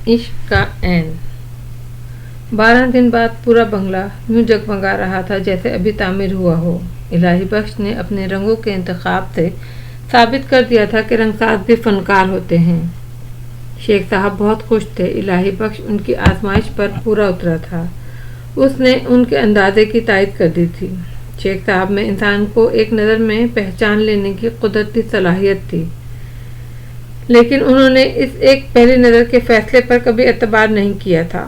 عشق کا عین 12 دن بعد پورا بنگلہ یوں جگمگا رہا تھا جیسے ابھی تعمیر ہوا ہو۔ الہی بخش نے اپنے رنگوں کے انتخاب سے ثابت کر دیا تھا کہ رنگساز بھی فنکار ہوتے ہیں۔ شیخ صاحب بہت خوش تھے۔ الہی بخش ان کی آزمائش پر پورا اترا تھا۔ اس نے ان کے اندازے کی تائید کر دی تھی۔ شیخ صاحب میں انسان کو ایک نظر میں پہچان لینے کی قدرتی صلاحیت تھی، لیکن انہوں نے اس ایک پہلی نظر کے فیصلے پر کبھی اعتبار نہیں کیا تھا۔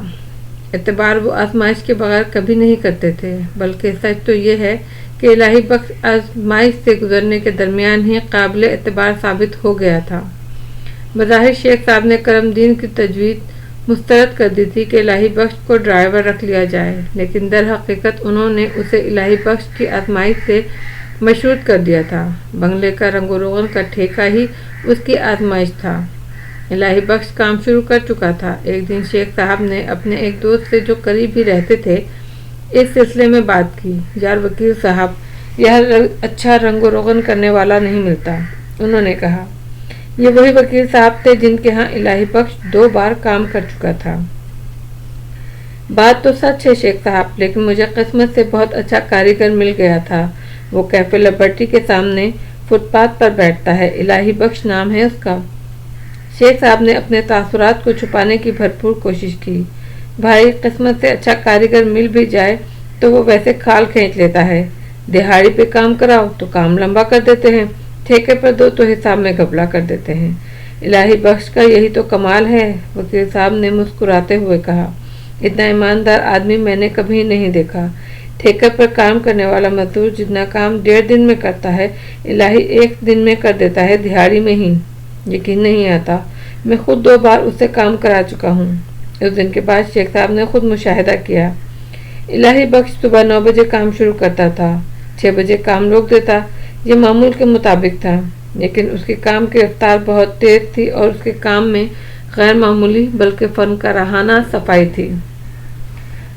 اعتبار وہ آزمائش کے بغیر کبھی نہیں کرتے تھے، بلکہ سچ تو یہ ہے کہ الہی بخش آزمائش سے گزرنے کے درمیان ہی قابل اعتبار ثابت ہو گیا تھا۔ بظاہر شیخ صاحب نے کرم دین کی تجویز مسترد کر دی تھی کہ الہی بخش کو ڈرائیور رکھ لیا جائے، لیکن در حقیقت انہوں نے اسے الہی بخش کی آزمائش سے مشروط کر دیا تھا۔ بنگلے کا رنگ و روغن کا ٹھیکہ ہی اس کی آزمائش تھا۔ الہی بخش کام شروع کر چکا تھا۔ ایک دن شیخ صاحب نے اپنے ایک دوست سے جو قریب ہی رہتے تھے اس سلسلے میں بات کی۔ یار وکیل صاحب، یہ اچھا رنگ و روغن کرنے والا نہیں ملتا۔ انہوں نے کہا، یہ وہی وکیل صاحب تھے جن کے ہاں الہی بخش 2 بار کام کر چکا تھا۔ بات تو سچ ہے شیخ صاحب، لیکن مجھے قسمت سے بہت اچھا کاریگر مل گیا تھا۔ وہ کیفے لبرٹی کے سامنے فٹ پاتھ پر بیٹھتا ہے، الہی بخش نام ہے اس کا۔ شیخ صاحب نے اپنے تاثرات کو چھپانے کی بھرپور کوشش کی۔ بھائی، قسمت سے اچھا کاریگر مل بھی جائے تو وہ ویسے کھال کھینچ لیتا ہے۔ دہاڑی پہ کام کراؤ تو کام لمبا کر دیتے ہیں، ٹھیکے پر دو تو حساب میں گھپلا کر دیتے ہیں۔ الہی بخش کا یہی تو کمال ہے، وکیل صاحب نے مسکراتے ہوئے کہا۔ اتنا ایماندار آدمی میں نے کبھی نہیں دیکھا۔ ٹھیکے پر کام کرنے والا مزدور جتنا کام 1.5 دن میں کرتا ہے، الہی 1 دن میں کر دیتا ہے، دہاڑی میں ہی۔ یقین نہیں آتا، میں خود 2 بار اس سے کام کرا چکا ہوں۔ اس دن کے بعد شیخ صاحب نے خود مشاہدہ کیا۔ الہی بخش صبح 9 بجے کام شروع کرتا تھا، 6 بجے کام روک دیتا۔ یہ معمول کے مطابق تھا، لیکن اس کے کام کی رفتار بہت تیز تھی اور اس کے کام میں غیر معمولی بلکہ فنکارانہ صفائی تھی۔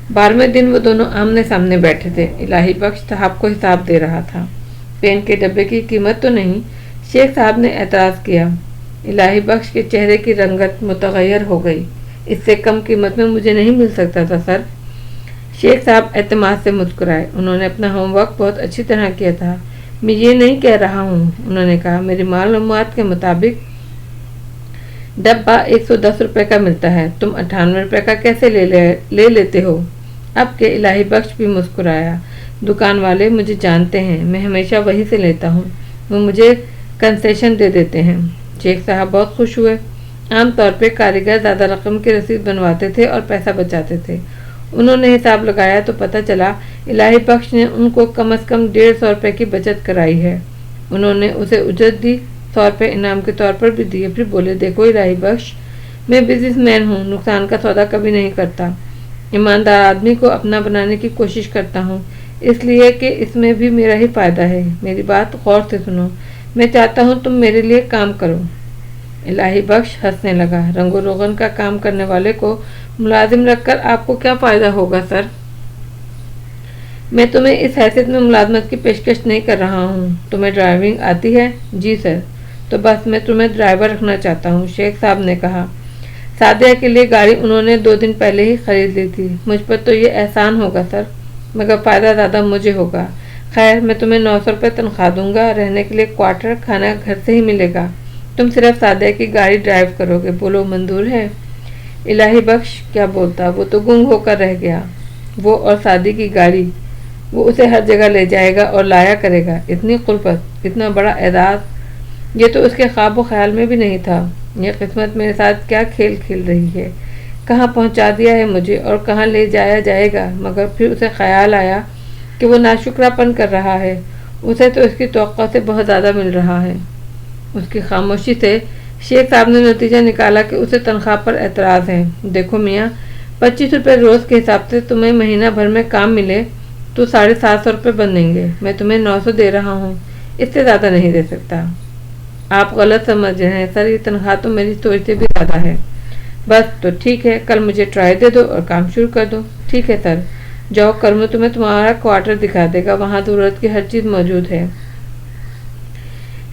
12ویں دن وہ دونوں آمنے سامنے بیٹھے تھے۔ الہی بخش صاحب کو حساب دے رہا تھا۔ پین کے ڈبے کی قیمت تو نہیں؟ شیخ صاحب نے اعتراض کیا۔ الہی بخش کے چہرے کی رنگت متغیر ہو گئی۔ اس سے کم قیمت میں مجھے نہیں مل سکتا تھا سر۔ شیخ صاحب اعتماد سے مسکرائے۔ انہوں نے اپنا ہوم ورک بہت اچھی طرح کیا تھا۔ میں یہ نہیں کہہ رہا ہوں، انہوں نے کہا، میری معلومات کے مطابق ڈبہ 110 روپے کا ملتا ہے، تم 98 روپے کا کیسے لے لیتے ہو؟ اب کہ الہی بخش بھی مسکرایا۔ دکان والے مجھے جانتے ہیں، میں ہمیشہ وہیں سے لیتا ہوں، وہ مجھے کنسیشن دے دیتے ہیں۔ شیخ صاحب بہت خوش ہوئے۔ عام طور پہ کاریگر زیادہ رقم کی رسید بنواتے تھے اور پیسہ بچاتے تھے۔ انہوں نے حساب لگایا تو پتہ چلا الہی بخش نے ان کو کم از کم 150 روپے کی بچت کرائی ہے۔ انہوں نے اسے اجرت دی، 100 روپے انعام کے طور پر بھی دیے۔ پھر بولے، دیکھو الہی بخش، میں بزنس مین ہوں، نقصان کا سودا کبھی نہیں کرتا۔ ایماندار آدمی کو اپنا بنانے کی کوشش کرتا ہوں، اس لیے کہ اس میں بھی میرا ہی فائدہ ہے۔ میری بات غور سے سنو، میں چاہتا ہوں تم میرے لیے کام کرو۔ الہی بخش ہنسنے لگا۔ رنگ و روغن کا کام کرنے والے کو ملازم رکھ کر آپ کو کیا فائدہ ہوگا سر؟ میں تمہیں اس حیثیت میں ملازمت کی پیشکش نہیں کر رہا ہوں۔ تمہیں ڈرائیونگ آتی ہے؟ جی سر۔ تو بس میں تمہیں ڈرائیور رکھنا چاہتا ہوں، شیخ صاحب نے کہا۔ سعدیہ کے لیے گاڑی انہوں نے 2 دن پہلے ہی خرید لی تھی۔ مجھ پر تو یہ احسان ہوگا سر، مگر فائدہ زیادہ مجھے ہوگا۔ خیر، میں تمہیں 900 روپے تنخواہ دوں گا، رہنے کے لیے کوارٹر، کھانا گھر سے ہی ملے گا۔ تم صرف سعدیہ کی گاڑی ڈرائیو کرو گے، بولو منظور ہے؟ الہی بخش کیا بولتا، وہ تو گنگ ہو کر رہ گیا۔ وہ اور سعدی کی گاڑی، وہ اسے ہر جگہ لے جائے گا اور لایا کرے گا۔ اتنی قربت، اتنا بڑا اعزاز، یہ تو اس کے خواب و خیال میں بھی نہیں تھا۔ یہ قسمت میرے ساتھ کیا کھیل کھیل رہی ہے، کہاں پہنچا دیا ہے مجھے اور کہاں لے جایا جائے گا۔ مگر پھر اسے خیال آیا کہ وہ ناشکرا پن کر رہا ہے، اسے تو اس کی توقع سے بہت زیادہ مل رہا ہے۔ اس کی خاموشی سے شیخ صاحب نے نتیجہ نکالا کہ اسے تنخواہ پر اعتراض ہے۔ دیکھو میاں، 25 روپے روز کے حساب سے تمہیں مہینہ بھر میں کام ملے تو 750 روپے بنیں گے۔ میں تمہیں 900 دے رہا ہوں، اس سے زیادہ نہیں دے سکتا۔ آپ غلط سمجھ رہے ہیں سر، یہ تنخواہ تو میری سوچ سے بھی زیادہ ہے۔ بس تو ٹھیک ہے، کل مجھے ٹرائی دے دو اور کام شروع کر دو۔ ٹھیک ہے سر، جاؤ، کرمو تمہیں تمہارا کوارٹر دکھا دے گا، وہاں ضرورت کی ہر چیز موجود ہے۔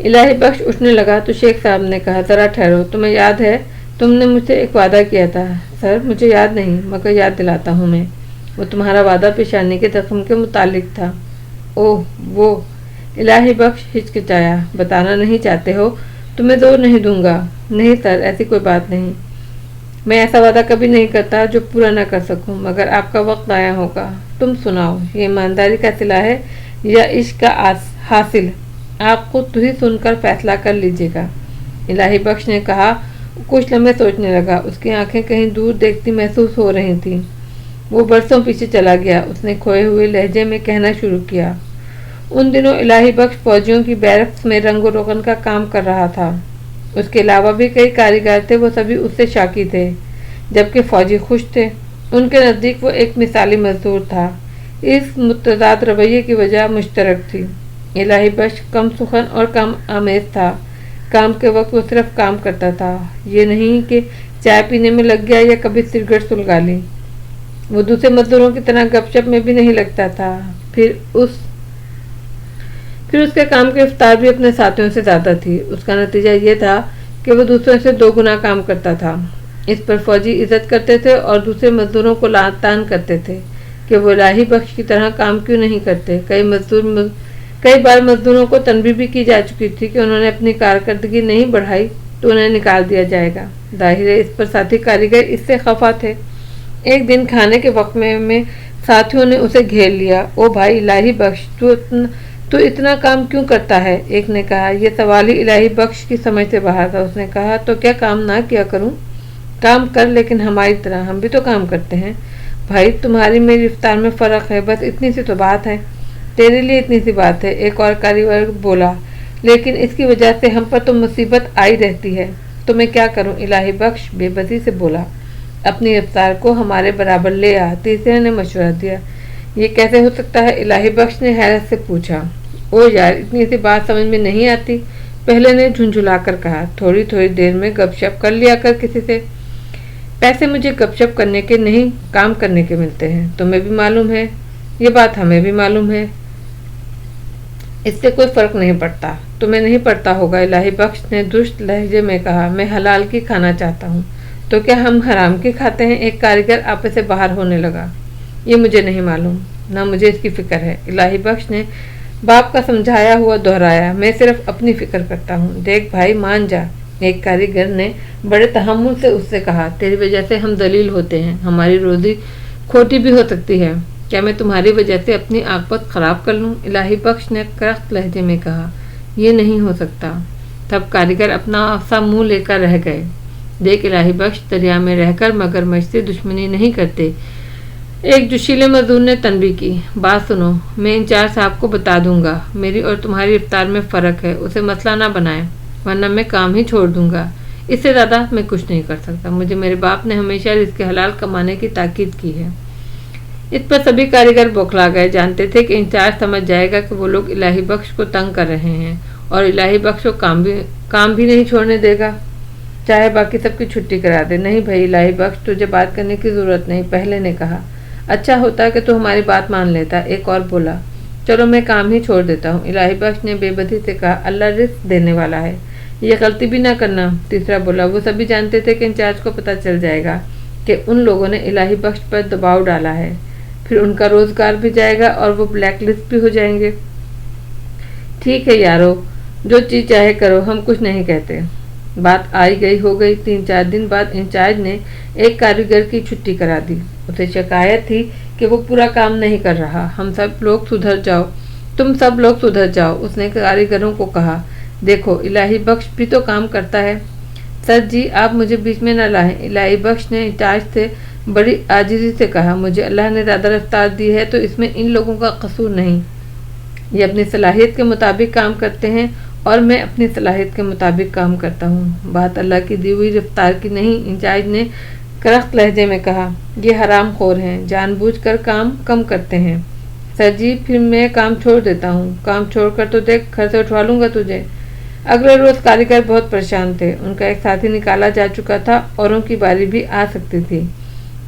الہی بخش اٹھنے لگا تو شیخ صاحب نے کہا، ذرا ٹھہرو، تمہیں یاد ہے تم نے مجھ سے ایک وعدہ کیا تھا سر، مجھے یاد نہیں مگر یاد دلاتا ہوں میں۔ وہ تمہارا وعدہ پیشانی کے زخم کے متعلق تھا۔ اوہ وہ، الہی بخش ہچکچایا۔ بتانا نہیں چاہتے ہو؟ تمہیں زور نہیں دوں گا۔ نہیں سر، ایسی کوئی بات نہیں، میں ایسا وعدہ کبھی نہیں کرتا جو پورا نہ کر سکوں، مگر آپ کا وقت آیا ہوگا۔ تم سناؤ، یہ ایمانداری کا صلہ ہے یا عشق کا حاصل؟ آپ خود ہی سن کر فیصلہ کر لیجیے گا، الہی بخش نے کہا۔ کچھ لمحے سوچنے لگا، اس کی آنکھیں کہیں دور دیکھتی محسوس ہو رہی تھیں۔ وہ برسوں پیچھے چلا گیا۔ اس نے کھوئے ہوئے لہجے میں کہنا شروع کیا۔ ان دنوں الہی بخش فوجیوں کی بیرکس میں رنگ و روغن کا کام کر رہا تھا۔ اس کے علاوہ بھی کئی کاریگر تھے، وہ سبھی اس سے شاکی تھے، جبکہ فوجی خوش تھے۔ ان کے نزدیک وہ ایک مثالی مزدور تھا۔ اس متضاد رویے کی وجہ مشترک تھی۔ الہی بخش کم سخن اور کم آمیز تھا۔ کام کے وقت وہ صرف کام کرتا تھا، یہ نہیں کہ چائے پینے میں لگ گیا یا کبھی سگریٹ سلگا لی۔ وہ دوسرے مزدوروں کی طرح گپ شپ میں بھی نہیں لگتا تھا۔ پھر اس کے کام کی رفتار بھی اپنے ساتھیوں سے زیادہ تھی۔ اس کا نتیجہ یہ تھا کہ وہ دوسروں سے 2 گنا کام کرتا تھا۔ اس پر فوجی عزت کرتے تھے اور دوسرے مزدوروں کو لعان کرتے تھے کہ وہ الہی بخش کی طرح کام کیوں نہیں کرتے۔ کئی بار مزدوروں کو تنبیہ بھی کی جا چکی تھی کہ انہوں نے اپنی کارکردگی نہیں بڑھائی تو انہیں نکال دیا جائے گا۔ ظاہر ہے اس پر ساتھی کاریگر اس سے خفا تھے۔ ایک دن کھانے کے وقت میں ساتھیوں نے اسے گھیر لیا۔ او بھائی الہی بخش، تو اتنا کام کیوں کرتا ہے؟ ایک نے کہا۔ یہ سوال ہی الہی بخش کی سمجھ سے باہر تھا۔ اس نے کہا، تو کیا کام نہ کیا کروں؟ کام کر، لیکن ہماری طرح، ہم بھی تو کام کرتے ہیں۔ بھائی تمہاری میری رفتار میں فرق ہے، بس اتنی سی تو بات ہے۔ تیرے لیے اتنی سی بات ہے، ایک اور کاریگر بولا، لیکن اس کی وجہ سے ہم پر تو مصیبت آئی رہتی ہے۔ تو میں کیا کروں؟ الہی بخش بے بسی سے بولا۔ اپنی رفتار کو ہمارے برابر لے آ، تیسرے نے مشورہ دیا۔ یہ کیسے ہو سکتا ہے؟ الہی بخش نے حیرت سے پوچھا۔ او یار، اتنی سی بات سمجھ میں نہیں آتی، پہلے نے جھنجھلا کر کہا۔ تھوڑی دیر میں گپ شپ کر لیا کر کسی سے۔ پیسے مجھے گپ شپ کرنے کے نہیں، کام کرنے کے ملتے ہیں، تمہیں بھی معلوم ہے، یہ بات ہمیں بھی معلوم ہے، اس سے کوئی فرق نہیں پڑتا۔ تمہیں نہیں پڑتا ہوگا، الہی بخش نے درست لہجے میں کہا۔ میں حلال کی کھانا چاہتا ہوں، تو کیا ہم حرام کی کھاتے ہیں؟ ایک کاریگر آپے سے باہر ہونے لگا۔ یہ مجھے نہیں معلوم، نہ مجھے اس کی فکر ہے، الہی بخش نے باپ کا سمجھایا ہوا دہرایا۔ میں صرف اپنی فکر کرتا ہوں۔ دیکھ بھائی، مان جا، ایک کاریگر نے بڑے تحمل سے اس سے کہا۔ تیری وجہ سے ہم ذلیل ہوتے ہیں، ہماری روزی کھوٹی بھی ہو سکتی ہے۔ کیا میں تمہاری وجہ سے اپنی عاقبت خراب کر لوں؟ الہی بخش نے کرخت لہجے میں کہا۔ یہ نہیں ہو سکتا۔ تب کاریگر اپنا سا منہ لے کر رہ گئے۔ دیکھ الہی بخش، دریا میں رہ کر مگرمچھ سے دشمنی نہیں کرتے، ایک جوشیلے مزدور نے تنبیہ کی۔ بات سنو، میں انچارج صاحب کو بتا دوں گا، میری اور تمہاری رفتار میں فرق ہے، اسے مسئلہ نہ بنائیں، ورنہ میں کام ہی چھوڑ دوں گا۔ اس سے زیادہ میں کچھ نہیں کر سکتا، مجھے میرے باپ نے ہمیشہ رزق حلال کمانے کی تاکید کی ہے۔ اس پر سبھی کاریگر بوکھلا گئے، جانتے تھے کہ انچارج سمجھ جائے گا کہ وہ لوگ الہی بخش کو تنگ کر رہے ہیں اور الہی بخش کو کام بھی نہیں چھوڑنے دے گا، چاہے باقی سب کی چھٹی کرا دے۔ نہیں بھائی الہی بخش، تجھے بات کرنے کی ضرورت نہیں، پہلے نے کہا۔ اچھا ہوتا کہ تو ہماری بات مان لیتا، ایک اور بولا۔ چلو میں کام ہی چھوڑ دیتا ہوں، الہی بخش نے بے بدی سے کہا۔ اللہ رزق دینے والا ہے، یہ غلطی بھی نہ کرنا، تیسرا بولا۔ وہ سبھی جانتے تھے کہ انچارج کو پتہ چل جائے گا کہ ان لوگوں نے الہی بخش پر دباؤ ڈالا ہے، پھر ان کا روزگار بھی جائے گا اور وہ بلیک لسٹ بھی ہو جائیں گے۔ ٹھیک ہے یارو، جو چیز چاہے کرو، ہم کچھ نہیں کہتے۔ بات آئی گئی ہو گئی۔ 3-4 دن بعد انچارج نے ایک کاریگر کی چھٹی کرا دی۔ اسے شکایت تھی کہ وہ پورا کام نہیں کر رہا۔ تم سب لوگ سدھر جاؤ، اس نے کاریگروں کو کہا۔ دیکھو الہی بخش بھی تو کام کرتا ہے۔ سر جی، آپ مجھے بیچ میں نہ لائیں، الہی بخش نے انچارج سے بڑی عاجزی سے کہا۔ مجھے اللہ نے زیادہ رفتار دی ہے تو اس میں ان لوگوں کا قصور نہیں، یہ اپنی صلاحیت کے مطابق کام کرتے ہیں اور میں اپنی صلاحیت کے مطابق کام کرتا ہوں۔ بات اللہ کی دی ہوئی رفتار کی نہیں، انچارج نے کرخت لہجے میں کہا۔ یہ حرام خور ہیں، جان بوجھ کر کام کم کرتے ہیں۔ سر جی، پھر میں کام چھوڑ دیتا ہوں۔ کام چھوڑ کر تو دیکھ، گھر سے اٹھوا لوں گا تجھے۔ اگلے روز کاریگر بہت پریشان تھے، ان کا ایک ساتھی نکالا جا چکا تھا، اوروں کی باری بھی آ سکتی تھی۔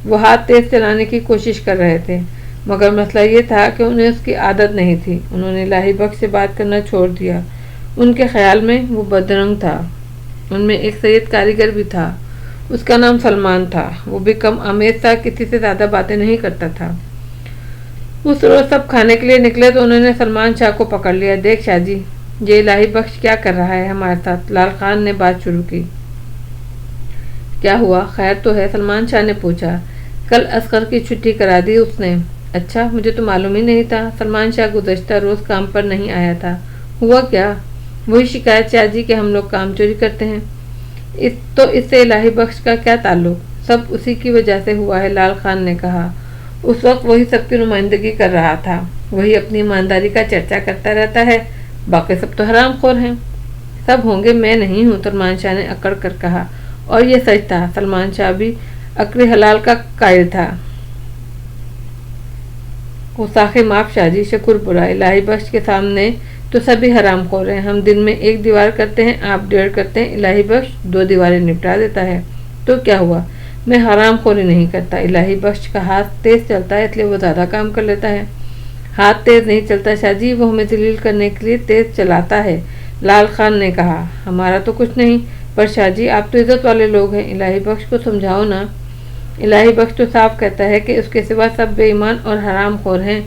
وہ ہاتھ تیز چلانے کی کوشش کر رہے تھے، مگر مسئلہ یہ تھا کہ انہیں اس کی عادت نہیں تھی۔ انہوں نے الہی بخش سے بات کرنا چھوڑ دیا۔ ان کے خیال میں وہ بدرنگ تھا۔ ان میں ایک سید کاریگر بھی تھا، اس کا نام سلمان تھا، وہ بھی کم آمیز تھا، کسی سے زیادہ باتیں نہیں کرتا تھا۔ اس روز سب کھانے کے لیے نکلے تو انہوں نے سلمان شاہ کو پکڑ لیا۔ دیکھ شاہ جی، یہ الہی بخش کیا کر رہا ہے ہمارے ساتھ؟ لال خان نے بات شروع کی۔ کیا ہوا، خیر تو ہے؟ سلمان شاہ نے پوچھا۔ کل اصغر کی چھٹی کرا دی اس نے۔ اچھا، مجھے تو معلوم ہی نہیں تھا۔ سلمان شاہ گزشتہ روز کام پر نہیں آیا تھا۔ ہوا کیا؟ وہی شکایت شاہ جی کہ ہم لوگ کام چوری کرتے ہیں۔ اس سے الہی بخش کا کیا تعلق؟ سب اسی کی وجہ سے ہوا ہے، لال خان نے کہا۔ اس وقت وہی سب کی نمائندگی کر رہا تھا، وہی اپنی ایمانداری کا چرچا کرتا رہتا ہے، باقی سب تو حرام خور ہیں۔ سب ہوں گے، میں نہیں ہوں، سلمان شاہ نے اکڑ کر کہا۔ اور یہ سچ تھا، سلمان شاہ بھی عقل حلال کا قائل تھا۔ گستاخ معاف شاہ جی، شکر بولا، الہی بخش کے سامنے تو سبھی حرام خور ہیں۔ ہم دن میں 1 دیوار کرتے ہیں، آپ 1.5 کرتے ہیں، الہی بخش 2 دیواریں نپٹا دیتا ہے۔ تو کیا ہوا؟ میں حرام خوری نہیں کرتا، الہی بخش کا ہاتھ تیز چلتا ہے اس لیے وہ زیادہ کام کر لیتا ہے۔ ہاتھ تیز نہیں چلتا شاہ جی، وہ ہمیں ذلیل کرنے کے لیے تیز چلاتا ہے، لال خان نے کہا۔ ہمارا تو کچھ نہیں، پر شاہ جی آپ تو عزت والے لوگ ہیں، الہی بخش کو سمجھاؤ نا۔ الہی بخش تو صاف کہتا ہے کہ اس کے سوا سب بے ایمان اور حرام خور ہیں۔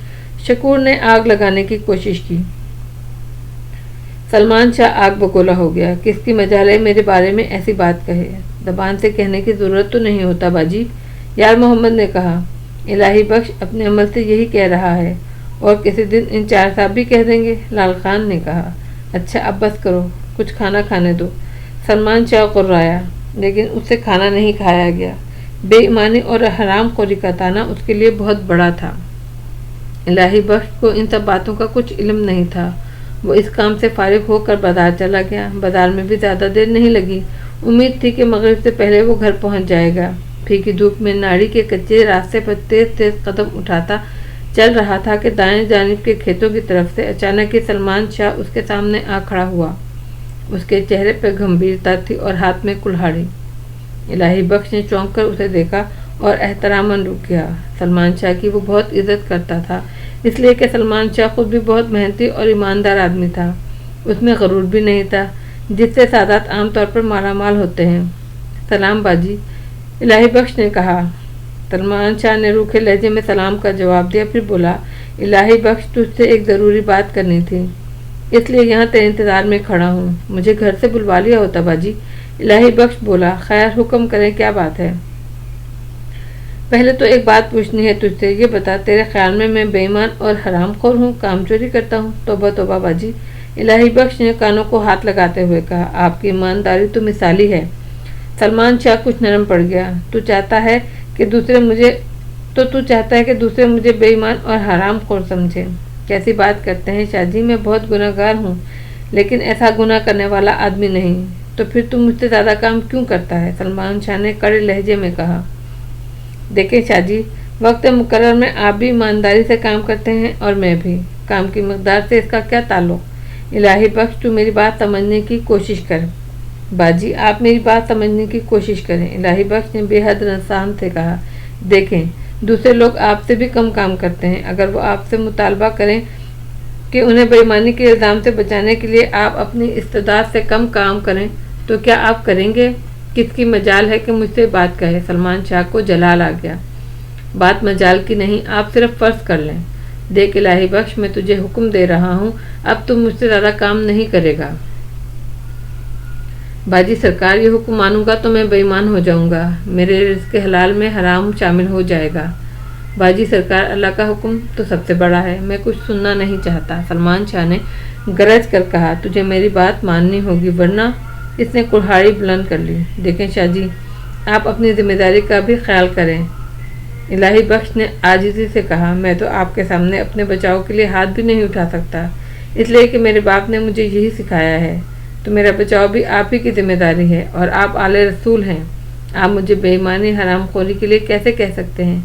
شکور نے آگ لگانے کی کوشش کی۔ سلمان شاہ آگ بگولا ہو گیا۔ کس کی مجال ہے میرے بارے میں ایسی بات کہے؟ زبان سے کہنے کی ضرورت تو نہیں ہوتا باجی، یار محمد نے کہا۔ الہی بخش اپنے عمل سے یہی کہہ رہا ہے، اور کسی دن ان 4 صاحب بھی کہہ دیں گے، لال خان نے کہا۔ اچھا اب بس کرو، کچھ کھانا کھانے دو۔ سلمان شاہ قررایا، لیکن اس سے کھانا نہیں کھایا گیا۔ بے ایمانی اور حرام خوری کا تانا اس کے لیے بہت بڑا تھا۔ الہی بخش کو ان سب باتوں کا کچھ علم نہیں تھا۔ وہ اس کام سے فارغ ہو کر بازار چلا گیا۔ بازار میں بھی زیادہ دیر نہیں لگی، امید تھی کہ مغرب سے پہلے وہ گھر پہنچ جائے گا۔ پھیکی دھوپ میں ناڑی کے کچے راستے پر تیز تیز قدم اٹھاتا چل رہا تھا کہ دائیں جانب کے کھیتوں کی طرف سے اچانک ہی سلمان شاہ اس کے سامنے آ کھڑا ہوا۔ اس کے چہرے پہ گمبھیرتا تھی اور ہاتھ میں کلہاڑی۔ الہی بخش نے چونک کر اسے دیکھا اور احتراماً رک گیا۔ سلمان شاہ کی وہ بہت عزت کرتا تھا، اس لیے کہ سلمان شاہ خود بھی بہت محنتی اور ایماندار آدمی تھا۔ اس میں غرور بھی نہیں تھا، جس سے سادات عام طور پر مالا مال ہوتے ہیں۔ سلام باجی، الہی بخش نے کہا۔ سلمان شاہ نے روکھے لہجے میں سلام کا جواب دیا، پھر بولا، الہی بخش تجھ سے ایک ضروری بات کرنی تھی، اس لیے یہاں تیرے انتظار میں کھڑا ہوں۔ مجھے گھر سے بلوا لیا ہوتا باجی، الہی بخش بولا۔ خیر حکم کریں، کیا بات ہے؟ پہلے تو ایک بات پوچھنی ہے تجھ سے، یہ بتا تیرے خیال میں میں بے ایمان اور حرام خور ہوں، کام چوری کرتا ہوں؟ توبہ توبہ باجی، الہی بخش نے کانوں کو ہاتھ لگاتے ہوئے کہا۔ آپ کی ایمانداری تو مثالی ہے۔ سلمان شاہ کچھ نرم پڑ گیا۔ تو چاہتا ہے کہ دوسرے مجھے بے ایمان اور حرام خور سمجھے؟ کیسی بات کرتے ہیں شاہ جی، میں بہت گناہ گار ہوں، لیکن ایسا گناہ کرنے والا آدمی نہیں۔ تو پھر تم مجھ سے زیادہ کام کیوں کرتا ہے؟ سلمان شاہ نے کڑے لہجے میں کہا۔ دیکھیں شاہ جی، وقت مقرر میں آپ بھی ایمانداری سے کام کرتے ہیں اور میں بھی۔ کام کی مقدار سے اس کا کیا تعلق؟ الہی بخش تو میری بات سمجھنے کی کوشش کر۔ باجی آپ میری بات سمجھنے کی کوشش کریں، الہی بخش نے بے حد رسان سے کہا۔ دیکھیں، دوسرے لوگ آپ سے بھی کم کام کرتے ہیں، اگر وہ آپ سے مطالبہ کریں کہ انہیں بے ایمانی کے الزام سے بچانے کے لیے آپ اپنی استعداد سے کم کام کریں تو کیا آپ کریں گے؟ کس کی مجال ہے کہ مجھ سے بات کہے؟ سلمان شاہ کو جلال آ گیا۔ بات مجال کی نہیں، آپ صرف فرض کر لیں۔ دیکھ الہی بخش، میں تجھے حکم دے رہا ہوں، اب تم مجھ سے زیادہ کام نہیں کرے گا۔ باجی سرکار، یہ حکم مانوں گا تو میں بے ایمان ہو جاؤں گا، میرے رزق حلال میں حرام شامل ہو جائے گا۔ باجی سرکار، اللہ کا حکم تو سب سے بڑا ہے، میں کچھ سننا نہیں چاہتا، سلمان شاہ نے گرج کر کہا۔ تجھے میری بات ماننی ہوگی ورنہ… اس نے کلہاڑی بلند کر لی۔ دیکھیں شاہ جی، آپ اپنی ذمہ داری کا بھی خیال کریں، الہی بخش نے عاجزی سے کہا۔ میں تو آپ کے سامنے اپنے بچاؤ کے لیے ہاتھ بھی نہیں اٹھا سکتا، اس لیے کہ میرے باپ نے مجھے یہی سکھایا ہے۔ تو میرا بچاؤ بھی آپ ہی کی ذمہ داری ہے، اور آپ اعلی رسول ہیں، آپ مجھے بے ایمانی حرام خوری کے لیے کیسے کہہ سکتے ہیں؟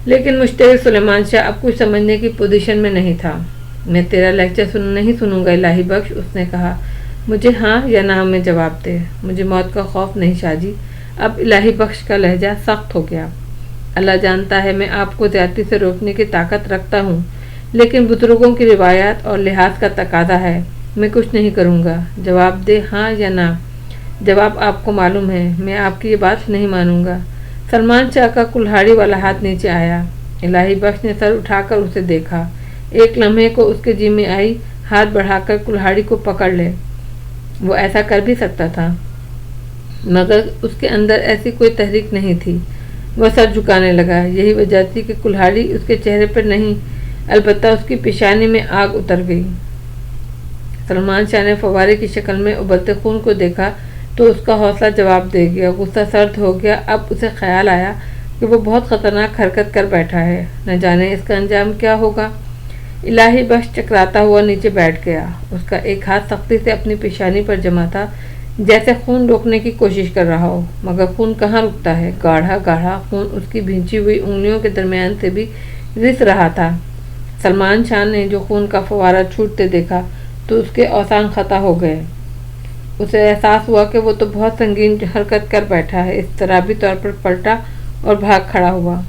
لیکن مشتری سلیمان شاہ اب کچھ سمجھنے کی پوزیشن میں نہیں تھا۔ میں تیرا لیکچر نہیں سنوں گا الہی بخش، اس نے کہا۔ مجھے ہاں یا نہ میں جواب دے، مجھے موت کا خوف نہیں شاہ جی۔ اب الہی بخش کا لہجہ سخت ہو گیا۔ اللہ جانتا ہے میں آپ کو زیادتی سے روکنے کی طاقت رکھتا ہوں، لیکن بزرگوں کی روایات اور لحاظ کا تقاضا ہے، میں کچھ نہیں کروں گا، جواب دے ہاں یا نہ۔ جواب آپ کو معلوم ہے، میں آپ کی یہ بات نہیں مانوں گا۔ سلمان شاہ کا کلہاڑی والا ہاتھ نیچے آیا۔ الہی بخش نے سر اٹھا کر اسے دیکھا۔ ایک لمحے کو اس کے جی میں آئی ہاتھ بڑھا کر کلہاڑی کو پکڑ لے۔ وہ ایسا کر بھی سکتا تھا، مگر اس کے اندر ایسی کوئی تحریک نہیں تھی۔ وہ سر جھکانے لگا۔ یہی وجہ تھی کہ کلہاڑی اس کے چہرے پر نہیں، البتہ اس کی پیشانی میں آگ اتر گئی۔ سلمان شاہ نے فوارے کی شکل میں ابلتے خون کو دیکھا تو اس کا حوصلہ جواب دے گیا۔ غصہ سرد ہو گیا۔ اب اسے خیال آیا کہ وہ بہت خطرناک حرکت کر بیٹھا ہے، نہ جانے اس کا انجام کیا ہوگا۔ الہی بخش چکراتا ہوا نیچے بیٹھ گیا۔ اس کا ایک ہاتھ سختی سے اپنی پیشانی پر جمع تھا، جیسے خون روکنے کی کوشش کر رہا ہو، مگر خون کہاں رکتا ہے۔ گاڑھا گاڑھا خون اس کی بھینچی ہوئی انگلیوں کے درمیان سے بھی رس رہا تھا۔ سلمان شاہ نے جو خون کا فوارہ چھوٹتے دیکھا تو اس کے اوزان خطا ہو گئے۔ اسے احساس ہوا کہ وہ تو بہت سنگین حرکت کر بیٹھا ہے۔ اضطرابی طور پر پلٹا اور بھاگ کھڑا ہوا۔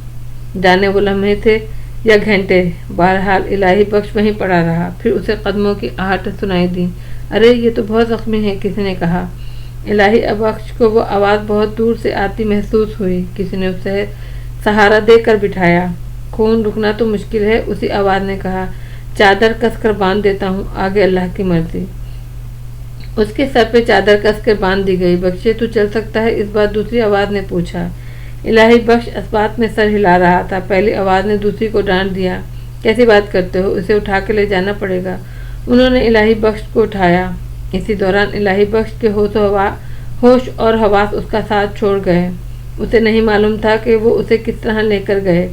جانے وہ لمحے تھے یا گھنٹے، بہرحال الہی بخش وہیں پڑا رہا۔ پھر اسے قدموں کی آہٹ سنائی دی۔ ارے یہ تو بہت زخمی ہے، کسی نے کہا۔ الہی بخش کو وہ آواز بہت دور سے آتی محسوس ہوئی۔ کسی نے اسے سہارا دے کر بٹھایا۔ خون رکنا تو مشکل ہے، اسی آواز نے کہا۔ چادر کس کر باندھ دیتا ہوں، آگے اللہ کی مرضی۔ اس کے سر پہ چادر کس کر باندھ دی گئی۔ بخشے تو چل سکتا ہے، اس بار دوسری آواز نے پوچھا۔ الہی بخش اس بات میں سر ہلا رہا تھا۔ پہلی آواز نے دوسری کو ڈانٹ دیا۔ کیسی بات کرتے ہو، اسے اٹھا کے لے جانا پڑے گا۔ انہوں نے الہی بخش کو اٹھایا۔ اسی دوران الہی بخش کے ہوش اور حواس اس کا ساتھ چھوڑ گئے۔ اسے نہیں معلوم تھا کہ وہ اسے کس طرح لے کر گئے۔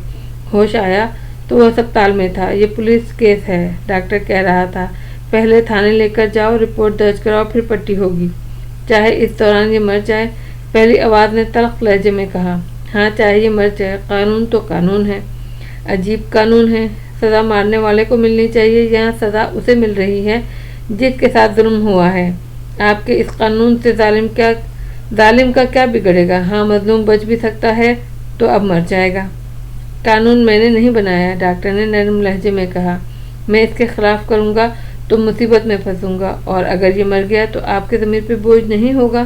ہوش آیا تو وہ ہسپتال میں تھا۔ یہ پولیس کیس ہے، ڈاکٹر کہہ رہا تھا۔ پہلے تھانے لے کر جاؤ، رپورٹ درج کراؤ، پھر پٹی ہوگی، چاہے اس دوران یہ مر جائے۔ پہلی آواز نے تلخ لہجے میں کہا۔ ہاں، چاہے یہ مر جائے، قانون تو قانون ہے۔ عجیب قانون ہے، سزا مارنے والے کو ملنی چاہیے، یہاں سزا اسے مل رہی ہے جس کے ساتھ ظلم ہوا ہے۔ آپ کے اس قانون سے ظالم کا کیا بگڑے گا؟ ہاں، مظلوم بچ بھی سکتا ہے تو اب مر جائے گا۔ قانون میں نے نہیں بنایا، ڈاکٹر نے نرم لہجے میں کہا۔ میں اس کے خلاف کروں گا تو مصیبت میں پھنسوں گا، اور اگر یہ مر گیا تو آپ کے ضمیر پہ بوجھ نہیں ہوگا۔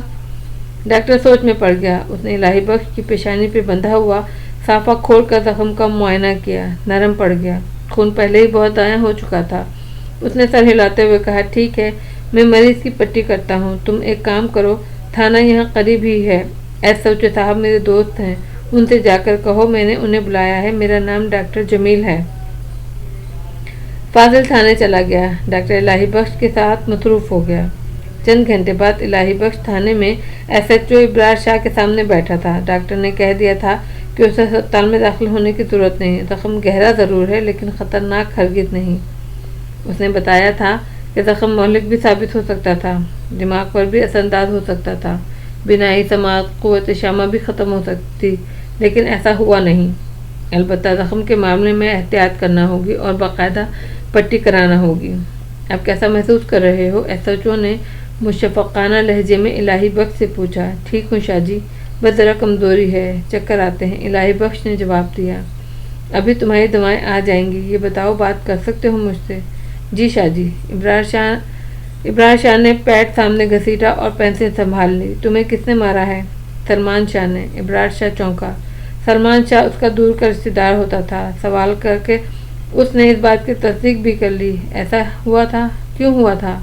ڈاکٹر سوچ میں پڑ گیا۔ اس نے الہی بخش کی پیشانی پہ بندھا ہوا صافہ کھول کر زخم کا معائنہ کیا۔ نرم پڑ گیا، خون پہلے ہی بہت ضائع ہو چکا تھا۔ اس نے سر ہلاتے ہوئے کہا، ٹھیک ہے، میں مریض کی پٹی کرتا ہوں۔ تم ایک کام کرو، تھانہ یہاں قریب ہی ہے، ایس ایچ او صاحب میرے دوست ہیں، ان سے جا کر کہو میں نے انہیں بلایا ہے، میرا نام ڈاکٹر جمیل ہے۔ فاضل تھانے چلا گیا، ڈاکٹر الہی بخش کے ساتھ مصروف ہو گیا۔ چند گھنٹے بعد الہی بخش تھانے میں ایس ایچ او ابرار شاہ کے سامنے بیٹھا تھا۔ ڈاکٹر نے کہہ دیا تھا کہ اسے ہسپتال میں داخل ہونے کی ضرورت نہیں، زخم گہرا ضرور ہے لیکن خطرناک ہرگز نہیں۔ اس نے بتایا تھا کہ زخم مہلک بھی ثابت ہو سکتا تھا، دماغ پر بھی اثر انداز ہو سکتا تھا، بینائی، سماعت، قوت شامہ بھی ختم ہو سکتی، لیکن ایسا ہوا نہیں۔ البتہ زخم کے معاملے میں احتیاط کرنا ہوگی اور باقاعدہ پٹی کرانا ہوگی۔ اب کیسا محسوس کر رہے ہو؟ ایس ایچ او نے مشفقانہ لہجے میں الہی بخش سے پوچھا۔ ٹھیک ہوں شاہ جی، بس ذرا کمزوری ہے، چکر آتے ہیں، الہی بخش نے جواب دیا۔ ابھی تمہاری دوائیں آ جائیں گی، یہ بتاؤ بات کر سکتے ہو مجھ سے؟ جی شاہ جی۔ ابرار شاہ نے پیٹ سامنے گھسیٹا اور پینسل سنبھال لی۔ تمہیں کس نے مارا ہے؟ سلمان شاہ نے۔ ابرار شاہ چونکا۔ سلمان شاہ اس کا دور کا رشتہ دار ہوتا تھا۔ سوال کر کے اس نے اس بات کی تصدیق بھی کر لی۔ ایسا ہوا تھا؟ کیوں ہوا تھا؟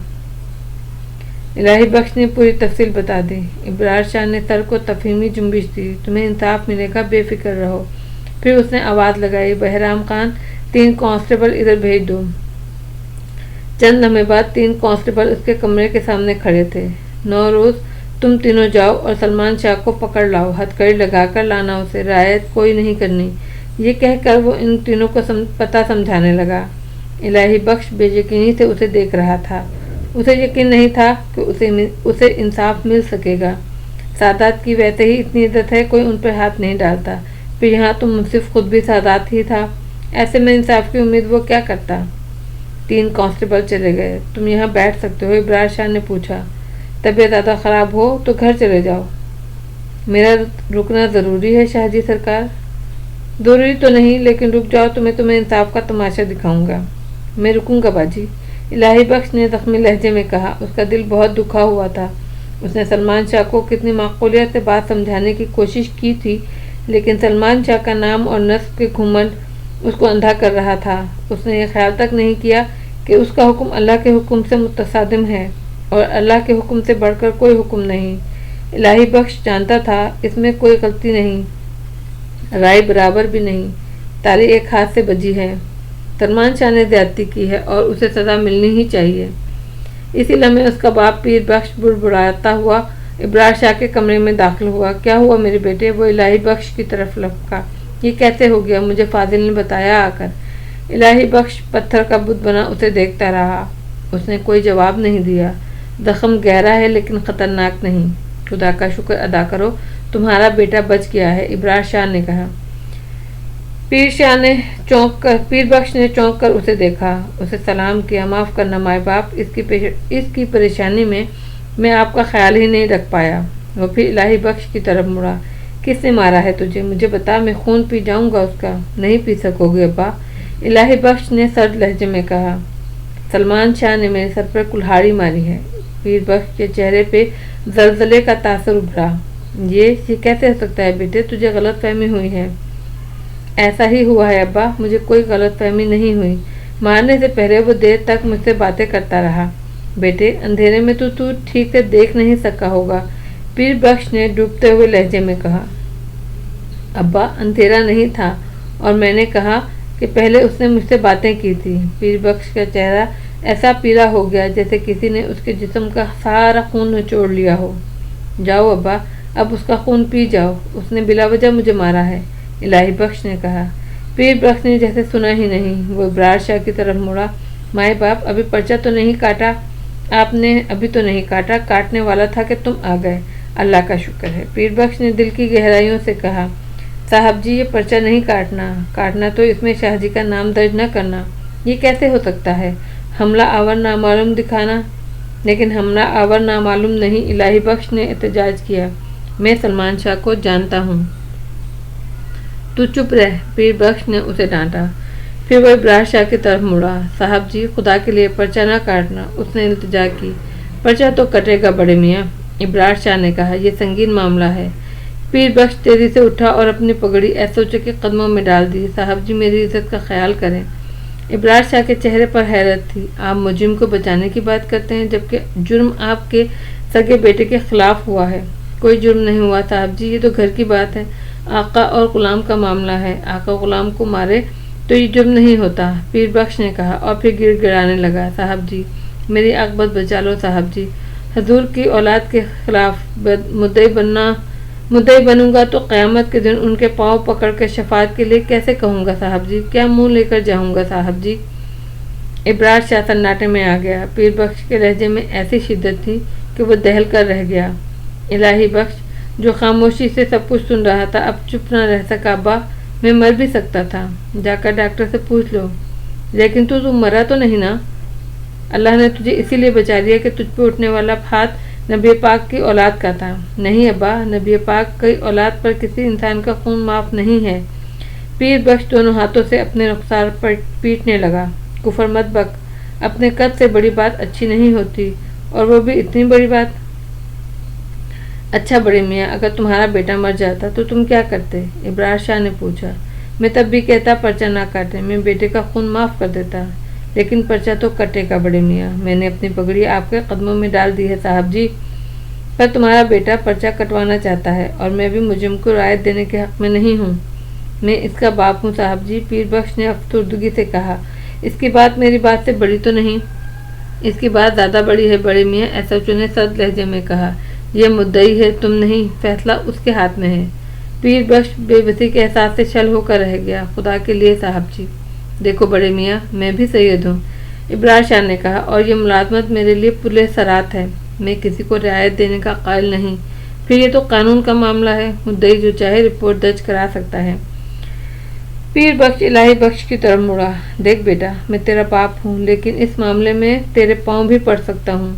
الہی بخش نے پوری تفصیل بتا دی۔ ابرار شاہ نے سر کو تفہیمی جنبش دی۔ تمہیں انصاف ملے گا، بے فکر رہو۔ پھر اس نے آواز لگائی، بہرام خان، 3 کانسٹیبل ادھر بھیج دو۔ چند لمحے بعد 3 کانسٹیبل اس کے کمرے کے سامنے کھڑے تھے۔ نوروز، تم تینوں جاؤ اور سلمان شاہ کو پکڑ لاؤ، ہتھکڑی لگا کر لانا اسے، رعایت کوئی نہیں کرنی۔ یہ کہہ کر وہ ان تینوں کو پتہ سمجھانے لگا۔ الہی بخش بے یقینی سے اسے دیکھ رہا تھا۔ اسے یقین نہیں تھا کہ اسے انصاف مل سکے گا۔ سادات کی ویسے ہی اتنی عزت ہے، کوئی ان پر ہاتھ نہیں ڈالتا، پھر یہاں تو منصف خود بھی سادات ہی تھا، ایسے میں انصاف کی امید وہ کیا کرتا؟ 3 کانسٹیبل چلے گئے۔ تم یہاں بیٹھ سکتے ہو؟ ابرار شاہ نے پوچھا۔ طبیعت زیادہ خراب ہو تو گھر چلے جاؤ۔ میرا رکنا ضروری ہے شاہ جی سرکار؟ ضروری تو نہیں، لیکن رک جاؤ تو میں تمہیں انصاف کا تماشا دکھاؤں گا۔ میں رکوں گا باجی، الہی بخش نے زخمی لہجے میں کہا۔ اس کا دل بہت دکھا ہوا تھا۔ اس نے سلمان شاہ کو کتنی معقولیت سے بات سمجھانے کی کوشش کی تھی، لیکن سلمان شاہ کا نام اور نسب کے گھمنڈ اس کو اندھا کر رہا تھا۔ اس نے یہ خیال تک نہیں کیا کہ اس کا حکم اللہ کے حکم سے متصادم ہے اور اللہ کے حکم سے بڑھ کر کوئی حکم نہیں۔ الہی بخش جانتا تھا اس میں کوئی غلطی نہیں، رائے برابر بھی نہیں، تالی ایک ہاتھ سے بجی ہے۔ سلمان شاہ نے زیادتی کی ہے اور اسے سزا ملنی ہی چاہیے۔ اسی لمحے اس کا باپ پیر بخش بڑبڑاتا ہوا ابرار شاہ کے کمرے میں داخل ہوا۔ کیا ہوا میرے بیٹے؟ وہ الہی بخش کی طرف لپکا۔ یہ کیسے ہو گیا؟ مجھے فاضل نے بتایا آ کر۔ الہی بخش پتھر کا بت بنا اسے دیکھتا رہا۔ اس نے کوئی جواب نہیں دیا۔ زخم گہرا ہے لیکن خطرناک نہیں۔ خدا کا شکر ادا کرو تمہارا بیٹا بچ گیا ہے، ابرار شاہ نے کہا۔ پیر بخش نے چونک کر اسے دیکھا، اسے سلام کیا۔ معاف کرنا مائے باپ، اس کی پریشانی میں آپ کا خیال ہی نہیں رکھ پایا۔ وہ پھر الہی بخش کی طرف مڑا۔ کس نے مارا ہے تجھے؟ مجھے بتا، میں خون پی جاؤں گا اس کا۔ نہیں پی سکو گے ابا، الہی بخش نے سرد لہجے میں کہا۔ سلمان شاہ نے میرے سر پر کلہاڑی ماری ہے۔ پیر بخش کے چہرے پہ زلزلے کا تاثر ابھرا۔ یہ کیسے ہو سکتا ہے بیٹے؟ تجھے غلط فہمی ہوئی ہے۔ ایسا ہی ہوا ہے ابا، مجھے کوئی غلط فہمی نہیں ہوئی۔ مارنے سے پہلے وہ دیر تک مجھ سے باتیں کرتا رہا۔ بیٹے اندھیرے میں تو ٹھیک سے دیکھ نہیں سکا ہوگا، پیر بخش نے ڈوبتے ہوئے لہجے میں کہا۔ ابا اندھیرا نہیں تھا، اور میں نے کہا کہ پہلے اس نے مجھ سے باتیں کی تھی۔ پیر بخش کا چہرہ ایسا پیلا ہو گیا جیسے کسی نے اس کے جسم کا سارا خون نچوڑ لیا ہو۔ جاؤ ابا، اب اس کا خون پی جاؤ، اس نے بلا وجہ مجھے مارا ہے، الہی بخش نے کہا۔ پیر بخش نے جیسے سنا ہی نہیں، وہ ابرار شاہ کی طرف مڑا۔ مائے باپ ابھی پرچہ تو نہیں کاٹا آپ نے؟ ابھی تو نہیں کاٹا، کاٹنے والا تھا کہ تم آ گئے، اللہ کا شکر ہے، پیر بخش نے دل کی گہرائیوں سے کہا۔ صاحب جی یہ پرچہ نہیں کاٹنا تو اس میں شاہ جی کا نام درج نہ کرنا، یہ کیسے ہو سکتا ہے؟ حملہ آور نامعلوم دکھانا۔ لیکن حملہ آور نامعلوم نہیں، الہی بخش نے احتجاج کیا۔ میں سلمان شاہ کو جانتا ہوں۔ تو چپ رہ، پیر بخش نے اسے ڈانٹا۔ پھر وہ ابرار شاہ کی طرف مڑا۔ صاحب جی خدا کے لیے پرچہ نہ کاٹنا، اس نے التجا کی۔ پرچہ تو کٹے گا بڑے میاں، ابرار شاہ نے کہا، یہ سنگین معاملہ ہے۔ پیر بخش تیزی سے اٹھا اور اپنی پگڑی ایسوچے کے قدموں میں ڈال دی۔ صاحب جی میری عزت کا خیال کریں۔ ابرار شاہ کے چہرے پر حیرت تھی۔ آپ مجرم کو بچانے کی بات کرتے ہیں جبکہ جرم آپ کے سگے بیٹے کے خلاف ہوا ہے۔ کوئی جرم نہیں ہوا صاحب جی، یہ تو گھر کی بات ہے، آقا اور غلام کا معاملہ ہے، آقا غلام کو مارے تو یہ جرم نہیں ہوتا، پیر بخش نے کہا اور پھر گڑ گڑانے لگا۔ صاحب جی میری عاقبت بچا لو صاحب جی، حضور کی اولاد کے خلاف مدعی بنوں گا تو قیامت کے دن ان کے پاؤں پکڑ کے شفاعت کے لیے کیسے کہوں گا صاحب جی؟ کیا منہ لے کر جاؤں گا صاحب جی؟ ابرار شاہ سناٹے میں آ گیا۔ پیر بخش کے لہجے میں ایسی شدت تھی کہ وہ دہل کر رہ گیا۔ الہی بخش جو خاموشی سے سب کچھ سن رہا تھا اب چپ نہ رہ سکا۔ ابا میں مر بھی سکتا تھا، جا کر ڈاکٹر سے پوچھ لو۔ لیکن تو مرا تو نہیں نا؟ اللہ نے تجھے اسی لیے بچا لیا کہ تجھ پہ اٹھنے والا ہاتھ نبی پاک کی اولاد کا تھا۔ نہیں ابا، نبی پاک کی اولاد پر کسی انسان کا خون معاف نہیں ہے۔ پیر بخش دونوں ہاتھوں سے اپنے رخسار پر پیٹنے لگا۔ کفر مت بک، اپنے قد سے بڑی بات اچھی نہیں ہوتی، اور وہ بھی اتنی بڑی بات۔ اچھا بڑے میاں، اگر تمہارا بیٹا مر جاتا تو تم کیا کرتے؟ ابرار شاہ نے پوچھا۔ میں تب بھی کہتا پرچہ نہ کاٹے، میں بیٹے کا خون معاف کر دیتا، لیکن پرچہ تو کٹے گا بڑے میاں۔ میں نے اپنی پگڑی آپ کے قدموں میں ڈال دی ہے صاحب جی، پر تمہارا بیٹا پرچہ کٹوانا چاہتا ہے اور میں بھی مجرم کو رعایت دینے کے حق میں نہیں ہوں۔ میں اس کا باپ ہوں صاحب جی، پیر بخش نے افسردگی سے کہا۔ اس کی بات میری بات سے بڑی تو نہیں؟ اس کی بات زیادہ بڑی ہے بڑے میاں، ایس ایچ او نے سرد لہجے میں کہا۔ یہ مدعی ہے تم نہیں، فیصلہ اس کے ہاتھ میں ہے۔ پیر بخش بے بسی کے احساس سے شل ہو کر رہ گیا۔ خدا کے لیے صاحب جی، دیکھو بڑے میاں میں بھی سید ہوں، ابرار شاہ نے کہا، اور یہ ملازمت میرے لیے پلے سرات ہے، میں کسی کو رعایت دینے کا قائل نہیں۔ پھر یہ تو قانون کا معاملہ ہے، مدعی جو چاہے رپورٹ درج کرا سکتا ہے۔ پیر بخش الہی بخش کی طرف مڑا۔ دیکھ بیٹا، میں تیرا باپ ہوں، لیکن اس معاملے میں تیرے پاؤں بھی پڑ سکتا ہوں۔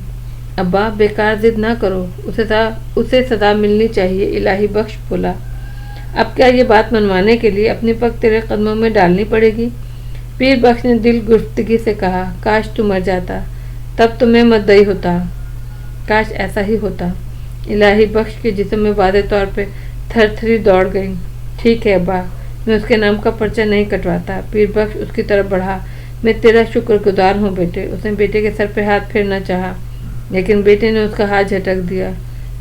ابا بیکار ضد نہ کرو، اسے سزا ملنی چاہیے، الہی بخش بولا۔ اب کیا یہ بات منوانے کے لیے اپنی پگ تیرے قدموں میں ڈالنی پڑے گی؟ پیر بخش نے دل گفتگی سے کہا۔ کاش تو مر جاتا، تب تو میں مدعی ہوتا، کاش ایسا ہی ہوتا۔ الہی بخش کے جسم میں واضح طور پہ تھر تھری دوڑ گئی۔ ٹھیک ہے ابا، میں اس کے نام کا پرچہ نہیں کٹواتا۔ پیر بخش اس کی طرف بڑھا۔ میں تیرا شکر گزار ہوں بیٹے۔ اس نے بیٹے کے سر پہ ہاتھ پھیرنا چاہا لیکن بیٹے نے اس کا ہاتھ جھٹک دیا۔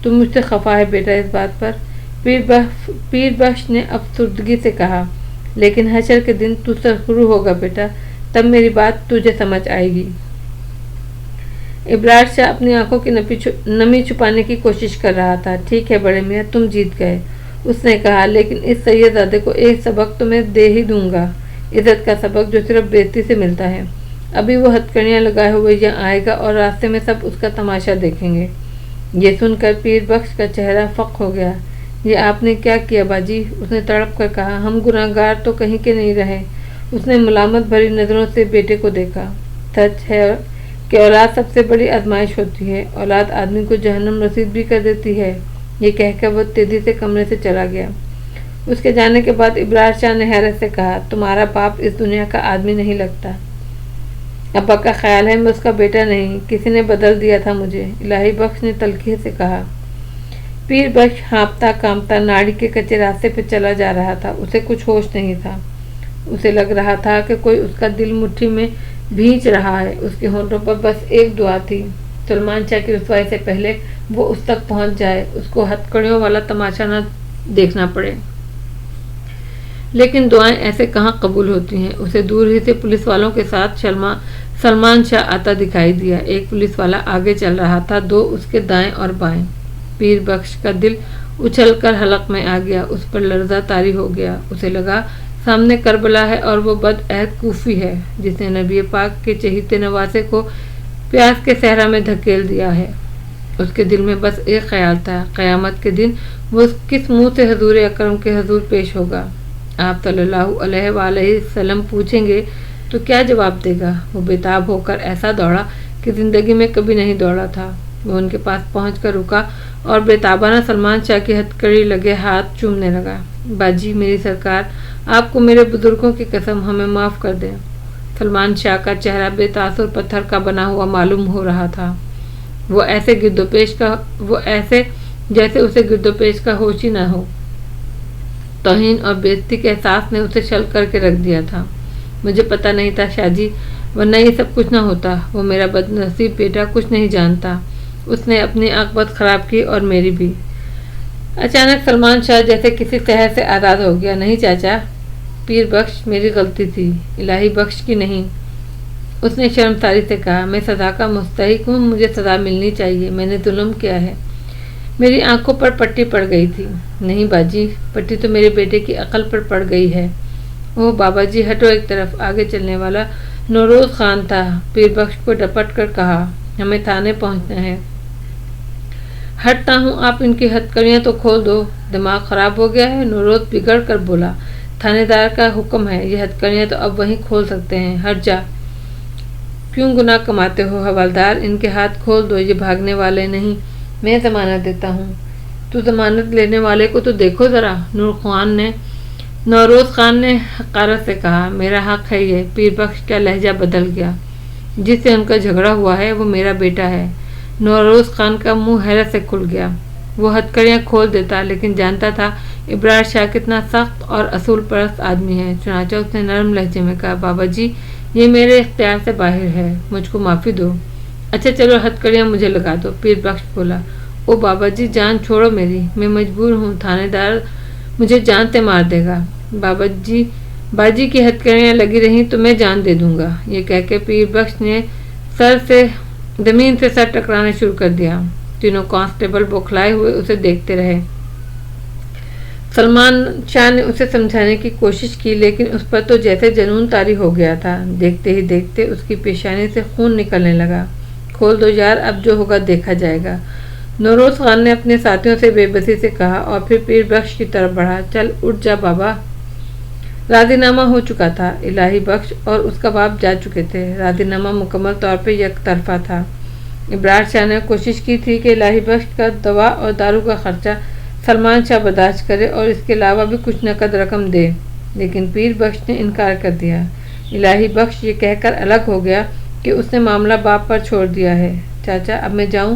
تم مجھ سے خفا ہے بیٹا اس بات پر؟ پیر بخش نے افسردگی سے کہا، لیکن حشر کے دن تو سرخرو ہوگا بیٹا، تب میری بات تجھے سمجھ آئے گی۔ ابرار شاہ اپنی آنکھوں کی نمی چھپانے کی کوشش کر رہا تھا۔ ٹھیک ہے بڑے میاں، تم جیت گئے، اس نے کہا، لیکن اس سید زادے کو ایک سبق تو میں دے ہی دوں گا، عزت کا سبق جو صرف بےزتی سے ملتا ہے۔ ابھی وہ ہتھکڑیاں لگائے ہوئے یہاں آئے گا اور راستے میں سب اس کا تماشا دیکھیں گے۔ یہ سن کر پیر بخش کا چہرہ فق ہو گیا۔ یہ آپ نے کیا کیا باجی؟ اس نے تڑپ کر کہا۔ ہم گناہ گار تو کہیں کے نہیں رہے۔ اس نے ملامت بھری نظروں سے بیٹے کو دیکھا۔ سچ ہے کہ اولاد سب سے بڑی آزمائش ہوتی ہے، اولاد آدمی کو جہنم رسید بھی کر دیتی ہے۔ یہ کہہ کر وہ تیزی سے کمرے سے چلا گیا۔ اس کے جانے کے بعد ابرار شاہ نے حیرت سے کہا، تمہارا باپ اس دنیا کا آدمی نہیں لگتا۔ ابا کا خیال ہے میں اس کا بیٹا نہیں، کسی نے بدل دیا تھا مجھے، الہی بخش نے تلخی سے کہا۔ پیر بخش ہانپتا کانپتا ناڑی کے کچے راستے پہ چلا جا رہا تھا۔ اسے کچھ ہوش نہیں تھا۔ اسے لگ رہا تھا کہ کوئی اس کا دل مٹھی میں بھینچ رہا ہے۔ اس کے ہونٹوں پر بس ایک دعا تھی، سلمان شاہ کی رسوائی سے پہلے وہ اس تک پہنچ جائے، اس کو ہتھکڑیوں والا تماشا نہ دیکھنا پڑے۔ لیکن دعائیں ایسے کہاں قبول ہوتی ہیں۔ اسے دور ہی سے پولیس والوں کے ساتھ سلمان شاہ آتا دکھائی دیا۔ ایک پولیس والا آگے چل رہا تھا، دو اس کے دائیں اور بائیں۔ پیر بخش کا دل اچھل کر حلق میں آ گیا، اس پر لرزہ طاری ہو گیا۔ اسے لگا سامنے کربلا ہے اور وہ بدعہد کوفی ہے جس نے نبی پاک کے چہیتے نواسے کو پیاس کے صحرا میں دھکیل دیا ہے۔ اس کے دل میں بس ایک خیال تھا، قیامت کے دن وہ کس منہ سے حضور اکرم کے حضور پیش ہوگا۔ آپ صلی اللہ علیہ وآلہ وسلم پوچھیں گے تو کیا جواب دے گا؟ وہ بےتاب ہو کر ایسا دوڑا کہ زندگی میں کبھی نہیں دوڑا تھا۔ وہ ان کے پاس پہنچ کر رکا اور بےتابانہ سلمان شاہ کی ہتھکڑی لگے ہاتھ چومنے لگا۔ باجی میری سرکار، آپ کو میرے بزرگوں کی قسم ہمیں معاف کر دیں۔ سلمان شاہ کا چہرہ بے تاثر پتھر کا بنا ہوا معلوم ہو رہا تھا۔ وہ ایسے جیسے اسے گرد و پیش کا ہوش ہی نہ ہو۔ توہین اور بےزتی کے احساس نے اسے شل کر کے رکھ دیا تھا۔ مجھے پتہ نہیں تھا شاہ جی، ورنہ یہ سب کچھ نہ ہوتا۔ وہ میرا بدنصیب بیٹا کچھ نہیں جانتا، اس نے اپنی عاقبت خراب کی اور میری بھی۔ اچانک سلمان شاہ جیسے کسی سحر سے آزاد ہو گیا۔ نہیں چاچا، پیر بخش میری غلطی تھی، الہی بخش کی نہیں، اس نے شرمساری سے کہا۔ میں سزا کا مستحق ہوں، مجھے سزا ملنی چاہیے، میں نے ظلم کیا ہے۔ میری آنکھوں پر پٹی پڑ گئی تھی۔ نہیں باجی، پٹی تو میرے بیٹے کی عقل پر پڑ گئی ہے۔ اوہ بابا جی ہٹو ایک طرف۔ آگے چلنے والا نوروز خان تھا۔ پیر بخش کو ڈپٹ کر کہا، ہمیں تھانے پہنچنا ہے۔ ہٹتا ہوں، آپ ان کی ہتھکڑیاں تو کھول دو۔ دماغ خراب ہو گیا ہے؟ نوروز بگڑ کر بولا۔ تھانے دار کا حکم ہے، یہ ہتھکڑیاں تو اب وہیں کھول سکتے ہیں، ہٹ جا۔ کیوں گناہ کماتے ہو حوالدار، ان کے ہاتھ کھول دو، یہ بھاگنے والے نہیں، میں ضمانت دیتا ہوں۔ تو ضمانت لینے والے کو تو دیکھو ذرا، نوروز خان نے حقارت سے کہا۔ میرا حق ہے یہ۔ پیر بخش کا لہجہ بدل گیا۔ جس سے ان کا جھگڑا ہوا ہے وہ میرا بیٹا ہے۔ نوروز خان کا منہ حیرت سے کھل گیا۔ وہ ہتھکڑیاں کھول دیتا، لیکن جانتا تھا ابرار شاہ کتنا سخت اور اصول پرست آدمی ہے۔ چنانچہ اس نے نرم لہجے میں کہا، بابا جی یہ میرے اختیار سے باہر ہے، مجھ کو معافی دو۔ اچھا چلو ہتھکڑیاں مجھے لگا دو، پیر بخش بولا۔ او بابا جی جان چھوڑو میری، میں مجبور ہوں، تھانے دار مجھے جان سے مار دے گا۔ باجی کی ہتھکڑیاں لگی رہیں تو میں جان دے دوں گا۔ یہ کہہ کے پیر بخش نے زمین سے سر ٹکرانا شروع کر دیا۔ تینوں کانسٹیبل بوکھلائے ہوئے اسے دیکھتے رہے۔ سلمان شاہ نے اسے سمجھانے کی کوشش کی، لیکن اس پر تو جیسے جنون طاری ہو گیا تھا۔ دیکھتے ہی دیکھتے اس کی پیشانی سے خون نکلنے لگا۔ کھول دو یار، اب جو ہوگا دیکھا جائے گا، نوروز خان نے اپنے ساتھیوں سے بے بسی سے کہا اور پھر پیر بخش کی طرف بڑھا۔ چل اٹھ جا بابا۔ راضی نامہ ہو چکا تھا، الہی بخش اور اس کا باپ جا چکے تھے۔ راضی نامہ مکمل طور پہ یک طرفہ تھا۔ ابرار شاہ نے کوشش کی تھی کہ الہی بخش کا دوا اور دارو کا خرچہ سلمان شاہ برداشت کرے اور اس کے علاوہ بھی کچھ نقد رقم دے، لیکن پیر بخش نے انکار کر دیا۔ الہی بخش یہ کہہ کر الگ ہو گیا کہ اس نے معاملہ باپ پر چھوڑ دیا ہے۔ چاچا اب میں جاؤں؟